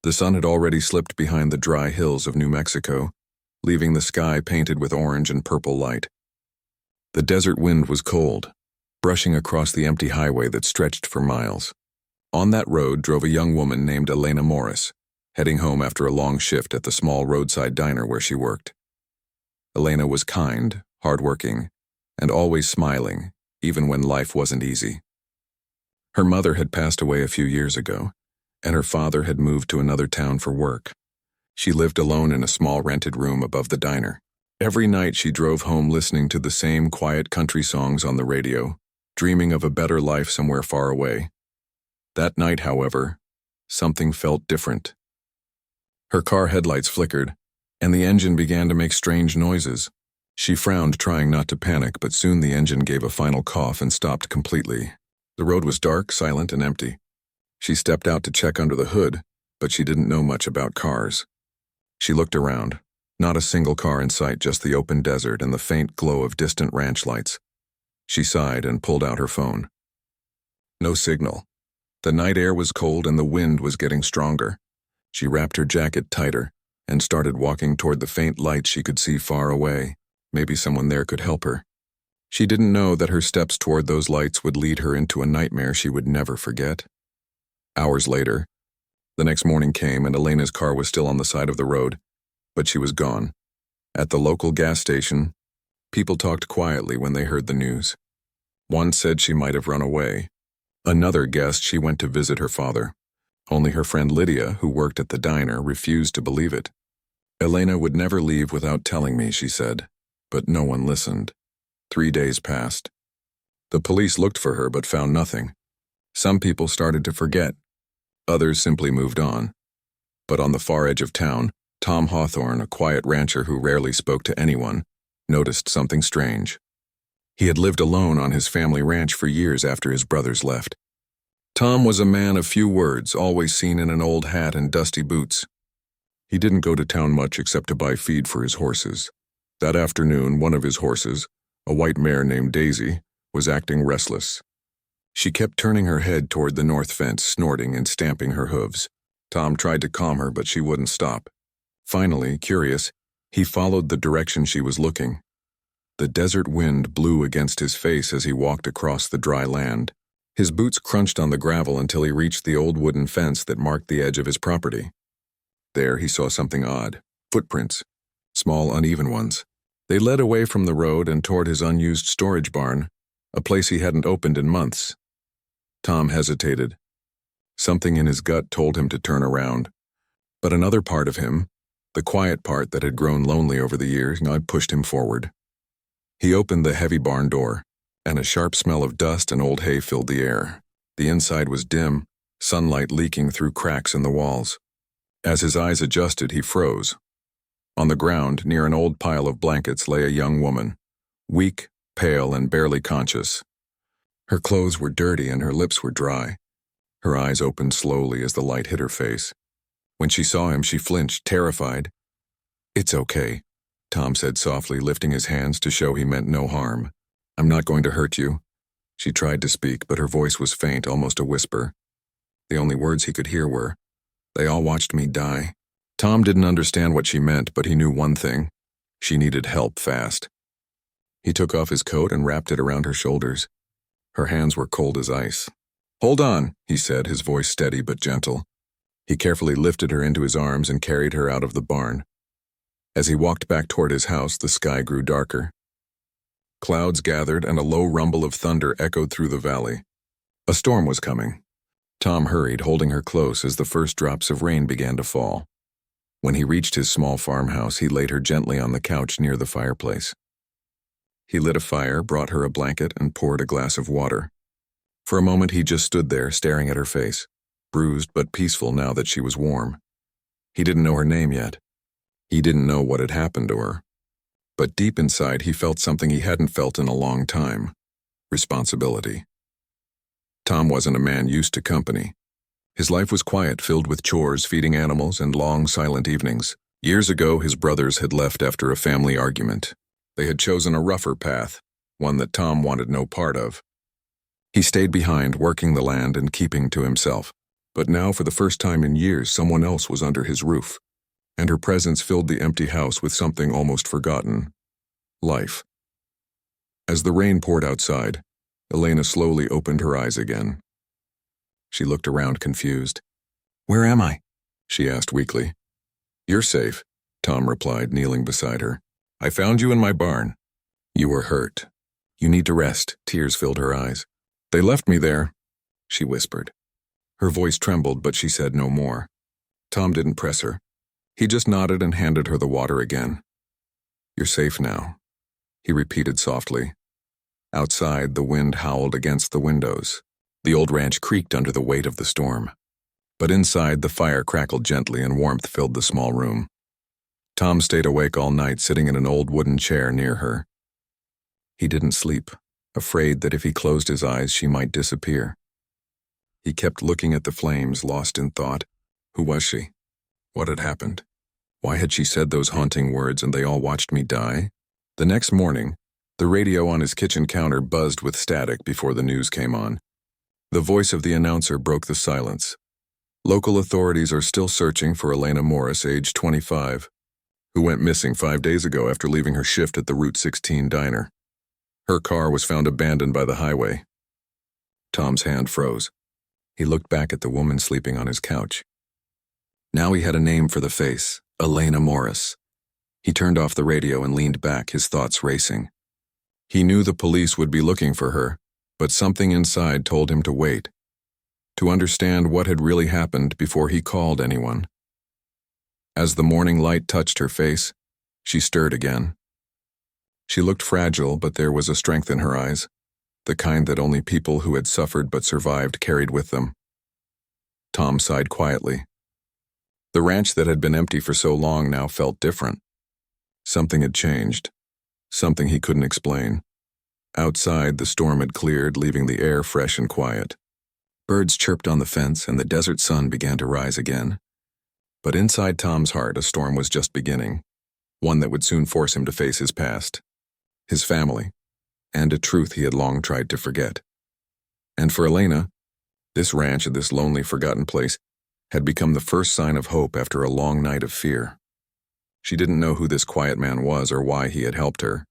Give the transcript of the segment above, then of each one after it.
The sun had already slipped behind the dry hills of New Mexico, leaving the sky painted with orange and purple light. The desert wind was cold, brushing across the empty highway that stretched for miles. On that road drove a young woman named Elena Morris, heading home after a long shift at the small roadside diner where she worked. Elena was kind, hardworking, and always smiling, even when life wasn't easy. Her mother had passed away a few years ago, and her father had moved to another town for work. She lived alone in a small rented room above the diner. Every night she drove home listening to the same quiet country songs on the radio, dreaming of a better life somewhere far away. That night, however, something felt different. Her car headlights flickered, and the engine began to make strange noises. She frowned, trying not to panic, but soon the engine gave a final cough and stopped completely. The road was dark, silent, and empty. She stepped out to check under the hood, but she didn't know much about cars. She looked around. Not a single car in sight, just the open desert and the faint glow of distant ranch lights. She sighed and pulled out her phone. No signal. The night air was cold and the wind was getting stronger. She wrapped her jacket tighter and started walking toward the faint light she could see far away. Maybe someone there could help her. She didn't know that her steps toward those lights would lead her into a nightmare she would never forget. Hours later, the next morning came and Elena's car was still on the side of the road, but she was gone. At the local gas station, people talked quietly when they heard the news. One said she might have run away. Another guessed she went to visit her father. Only her friend Lydia, who worked at the diner, refused to believe it. Elena would never leave without telling me, she said, but no one listened. 3 days passed. The police looked for her but found nothing. Some people started to forget. Others simply moved on. But on the far edge of town, Tom Hawthorne, a quiet rancher who rarely spoke to anyone, noticed something strange. He had lived alone on his family ranch for years after his brothers left. Tom was a man of few words, always seen in an old hat and dusty boots. He didn't go to town much except to buy feed for his horses. That afternoon, one of his horses, a white mare named Daisy, was acting restless. She kept turning her head toward the north fence, snorting and stamping her hooves. Tom tried to calm her, but she wouldn't stop. Finally, curious, he followed the direction she was looking. The desert wind blew against his face as he walked across the dry land. His boots crunched on the gravel until he reached the old wooden fence that marked the edge of his property. There he saw something odd. Footprints. Small, uneven ones. They led away from the road and toward his unused storage barn, a place he hadn't opened in months. Tom hesitated. Something in his gut told him to turn around. But another part of him, the quiet part that had grown lonely over the years, pushed him forward. He opened the heavy barn door, and a sharp smell of dust and old hay filled the air. The inside was dim, sunlight leaking through cracks in the walls. As his eyes adjusted, he froze. On the ground, near an old pile of blankets, lay a young woman, weak, pale, and barely conscious. Her clothes were dirty and her lips were dry. Her eyes opened slowly as the light hit her face. When she saw him, she flinched, terrified. "It's okay," Tom said softly, lifting his hands to show he meant no harm. "I'm not going to hurt you." She tried to speak, but her voice was faint, almost a whisper. The only words he could hear were, "They all watched me die." Tom didn't understand what she meant, but he knew one thing. She needed help fast. He took off his coat and wrapped it around her shoulders. Her hands were cold as ice. "Hold on," he said, his voice steady but gentle. He carefully lifted her into his arms and carried her out of the barn. As he walked back toward his house, the sky grew darker. Clouds gathered and a low rumble of thunder echoed through the valley. A storm was coming. Tom hurried, holding her close as the first drops of rain began to fall. When he reached his small farmhouse, he laid her gently on the couch near the fireplace. He lit a fire, brought her a blanket, and poured a glass of water. For a moment he just stood there, staring at her face, bruised but peaceful now that she was warm. He didn't know her name yet. He didn't know what had happened to her. But deep inside he felt something he hadn't felt in a long time. Responsibility. Tom wasn't a man used to company. His life was quiet, filled with chores, feeding animals, and long, silent evenings. Years ago, his brothers had left after a family argument. They had chosen a rougher path, one that Tom wanted no part of. He stayed behind, working the land and keeping to himself. But now, for the first time in years, someone else was under his roof, and her presence filled the empty house with something almost forgotten: life. As the rain poured outside, Elena slowly opened her eyes again. She looked around, confused. "Where am I?" she asked weakly. "You're safe," Tom replied, kneeling beside her. "I found you in my barn. You were hurt. You need to rest." Tears filled her eyes. "They left me there," she whispered. Her voice trembled, but she said no more. Tom didn't press her. He just nodded and handed her the water again. "You're safe now," he repeated softly. Outside, the wind howled against the windows. The old ranch creaked under the weight of the storm. But inside, the fire crackled gently and warmth filled the small room. Tom stayed awake all night, sitting in an old wooden chair near her. He didn't sleep, afraid that if he closed his eyes, she might disappear. He kept looking at the flames, lost in thought. Who was she? What had happened? Why had she said those haunting words and they all watched me die? The next morning, the radio on his kitchen counter buzzed with static before the news came on. The voice of the announcer broke the silence. Local authorities are still searching for Elena Morris, age 25, who went missing 5 days ago after leaving her shift at the Route 16 diner. Her car was found abandoned by the highway. Tom's hand froze. He looked back at the woman sleeping on his couch. Now he had a name for the face: Elena Morris. He turned off the radio and leaned back, his thoughts racing. He knew the police would be looking for her, but something inside told him to wait, to understand what had really happened before he called anyone. As the morning light touched her face, she stirred again. She looked fragile, but there was a strength in her eyes, the kind that only people who had suffered but survived carried with them. Tom sighed quietly. The ranch that had been empty for so long now felt different. Something had changed, something he couldn't explain. Outside, the storm had cleared, leaving the air fresh and quiet. Birds chirped on the fence, and the desert sun began to rise again. But inside Tom's heart, a storm was just beginning, one that would soon force him to face his past, his family, and a truth he had long tried to forget. And for Elena, this ranch at this lonely, forgotten place had become the first sign of hope after a long night of fear. She didn't know who this quiet man was or why he had helped her,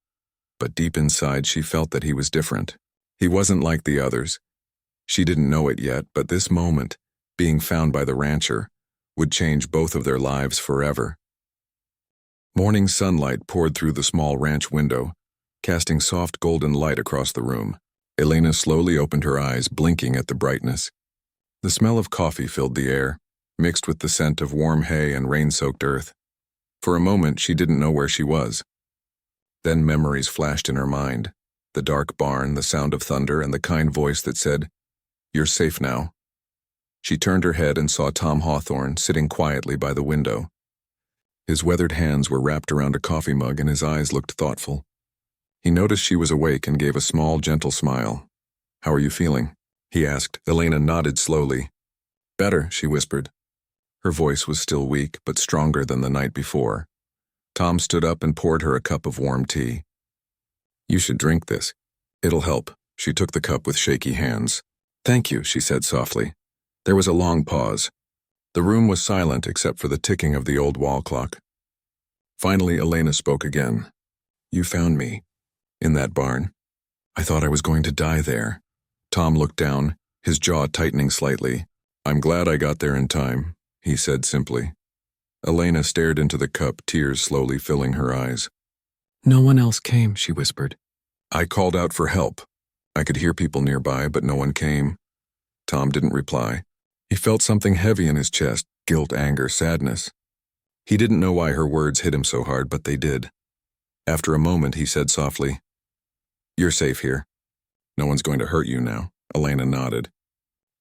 but deep inside she felt that he was different. He wasn't like the others. She didn't know it yet, but this moment, being found by the rancher, would change both of their lives forever. Morning sunlight poured through the small ranch window, casting soft golden light across the room. Elena slowly opened her eyes, blinking at the brightness. The smell of coffee filled the air, mixed with the scent of warm hay and rain-soaked earth. For a moment, she didn't know where she was. Then memories flashed in her mind: the dark barn, the sound of thunder, and the kind voice that said, "You're safe now." She turned her head and saw Tom Hawthorne sitting quietly by the window. His weathered hands were wrapped around a coffee mug and his eyes looked thoughtful. He noticed she was awake and gave a small, gentle smile. "How are you feeling?" he asked. Elena nodded slowly. "Better," she whispered. Her voice was still weak, but stronger than the night before. Tom stood up and poured her a cup of warm tea. "You should drink this. It'll help." She took the cup with shaky hands. "Thank you," she said softly. There was a long pause. The room was silent except for the ticking of the old wall clock. Finally, Elena spoke again. "You found me, in that barn. I thought I was going to die there." Tom looked down, his jaw tightening slightly. "I'm glad I got there in time," he said simply. Elena stared into the cup, tears slowly filling her eyes. "No one else came," she whispered. "I called out for help. I could hear people nearby, but no one came." Tom didn't reply. He felt something heavy in his chest: guilt, anger, sadness. He didn't know why her words hit him so hard, but they did. After a moment, he said softly, "You're safe here. No one's going to hurt you now." Elena nodded.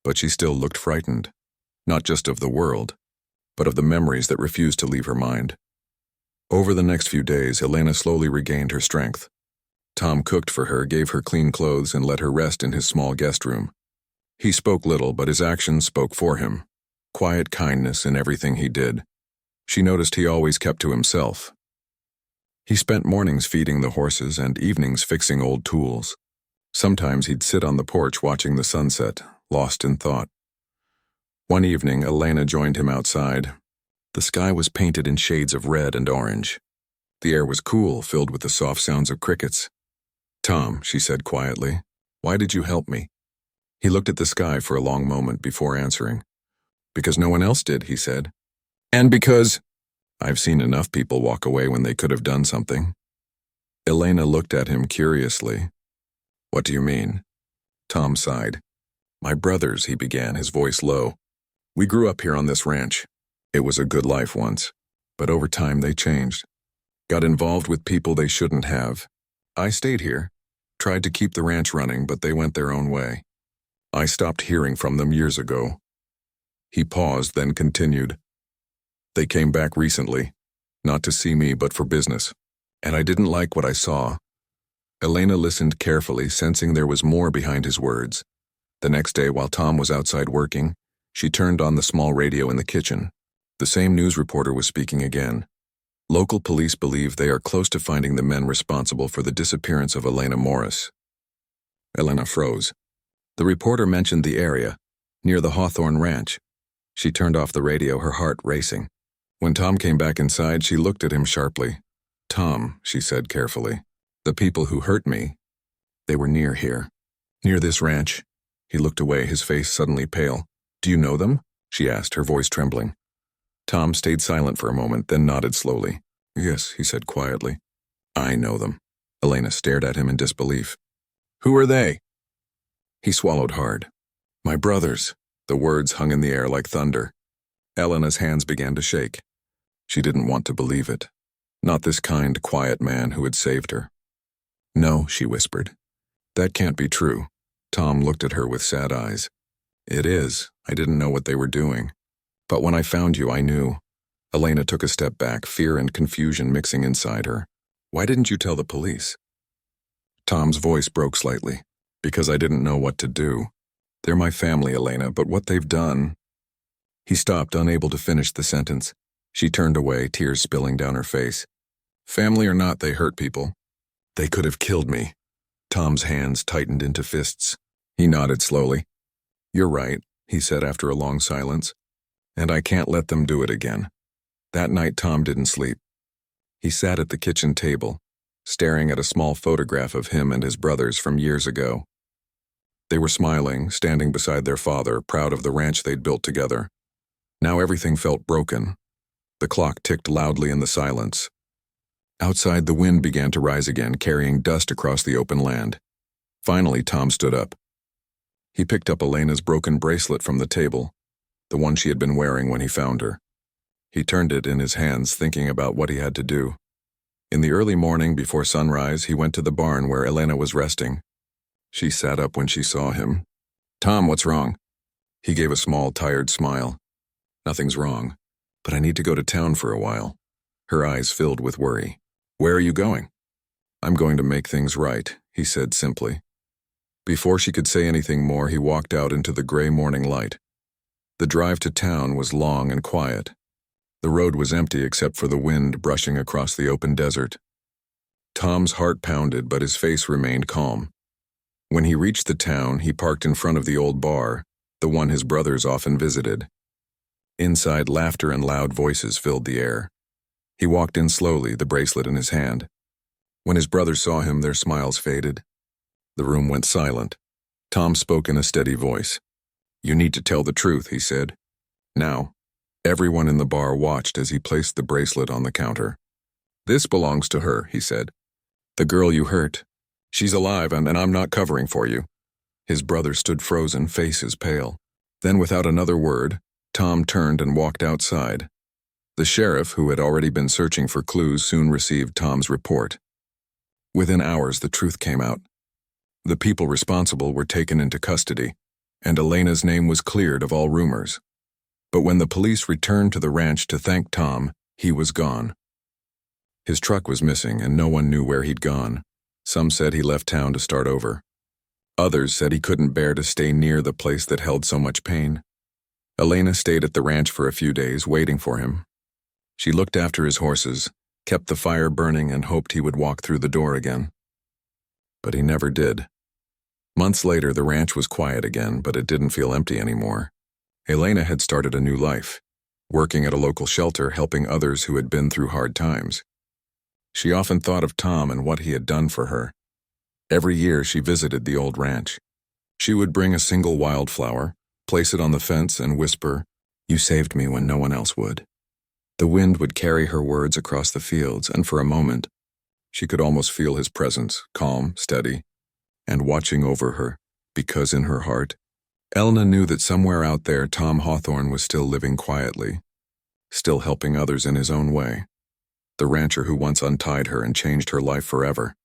But she still looked frightened, not just of the world, but of the memories that refused to leave her mind. Over the next few days, Elena slowly regained her strength. Tom cooked for her, gave her clean clothes, and let her rest in his small guest room. He spoke little, but his actions spoke for him. Quiet kindness in everything he did. She noticed he always kept to himself. He spent mornings feeding the horses and evenings fixing old tools. Sometimes he'd sit on the porch watching the sunset, lost in thought. One evening, Elena joined him outside. The sky was painted in shades of red and orange. The air was cool, filled with the soft sounds of crickets. "Tom," she said quietly, "why did you help me?" He looked at the sky for a long moment before answering. "Because no one else did," he said. "And because—" "I've seen enough people walk away when they could have done something." Elena looked at him curiously. "What do you mean?" Tom sighed. "My brothers," he began, his voice low. "We grew up here on this ranch. It was a good life once, but over time they changed. Got involved with people they shouldn't have. I stayed here, tried to keep the ranch running, but they went their own way. I stopped hearing from them years ago." He paused, then continued. "They came back recently, not to see me but for business, and I didn't like what I saw." Elena listened carefully, sensing there was more behind his words. The next day, while Tom was outside working, she turned on the small radio in the kitchen. The same news reporter was speaking again. Local police believe they are close to finding the men responsible for the disappearance of Elena Morris. Elena froze. The reporter mentioned the area, near the Hawthorne Ranch. She turned off the radio, her heart racing. When Tom came back inside, she looked at him sharply. "Tom," she said carefully, "the people who hurt me, they were near here. Near this ranch." He looked away, his face suddenly pale. "Do you know them?" she asked, her voice trembling. Tom stayed silent for a moment, then nodded slowly. "Yes," he said quietly. "I know them." Elena stared at him in disbelief. "Who are they?" He swallowed hard. "My brothers." The words hung in the air like thunder. Elena's hands began to shake. She didn't want to believe it. Not this kind, quiet man who had saved her. "No," she whispered. "That can't be true." Tom looked at her with sad eyes. "It is. I didn't know what they were doing. But when I found you, I knew." Elena took a step back, fear and confusion mixing inside her. "Why didn't you tell the police?" Tom's voice broke slightly. "Because I didn't know what to do. They're my family, Elena, but what they've done—" He stopped, unable to finish the sentence. She turned away, tears spilling down her face. "Family or not, they hurt people. They could have killed me." Tom's hands tightened into fists. He nodded slowly. "You're right," he said after a long silence. "And I can't let them do it again." That night, Tom didn't sleep. He sat at the kitchen table, staring at a small photograph of him and his brothers from years ago. They were smiling, standing beside their father, proud of the ranch they'd built together. Now everything felt broken. The clock ticked loudly in the silence. Outside, the wind began to rise again, carrying dust across the open land. Finally, Tom stood up. He picked up Elena's broken bracelet from the table, the one she had been wearing when he found her. He turned it in his hands, thinking about what he had to do. In the early morning, before sunrise, he went to the barn where Elena was resting. She sat up when she saw him. "Tom, what's wrong?" He gave a small, tired smile. "Nothing's wrong, but I need to go to town for a while." Her eyes filled with worry. "Where are you going?" "I'm going to make things right," he said simply. Before she could say anything more, he walked out into the gray morning light. The drive to town was long and quiet. The road was empty except for the wind brushing across the open desert. Tom's heart pounded, but his face remained calm. When he reached the town, he parked in front of the old bar, the one his brothers often visited. Inside, laughter and loud voices filled the air. He walked in slowly, the bracelet in his hand. When his brothers saw him, their smiles faded. The room went silent. Tom spoke in a steady voice. "You need to tell the truth," he said. "Now." Everyone in the bar watched as he placed the bracelet on the counter. "This belongs to her," he said. "The girl you hurt. She's alive, and I'm not covering for you." His brother stood frozen, faces pale. Then, without another word, Tom turned and walked outside. The sheriff, who had already been searching for clues, soon received Tom's report. Within hours, the truth came out. The people responsible were taken into custody, and Elena's name was cleared of all rumors. But when the police returned to the ranch to thank Tom, he was gone. His truck was missing, and no one knew where he'd gone. Some said he left town to start over. Others said he couldn't bear to stay near the place that held so much pain. Elena stayed at the ranch for a few days, waiting for him. She looked after his horses, kept the fire burning, and hoped he would walk through the door again. But he never did. Months later, the ranch was quiet again, but it didn't feel empty anymore. Elena had started a new life, working at a local shelter helping others who had been through hard times. She often thought of Tom and what he had done for her. Every year she visited the old ranch. She would bring a single wildflower, place it on the fence and whisper, "You saved me when no one else would." The wind would carry her words across the fields, and for a moment, she could almost feel his presence, calm, steady, and watching over her, because in her heart, Elna knew that somewhere out there Tom Hawthorne was still living quietly, still helping others in his own way. The rancher who once untied her and changed her life forever.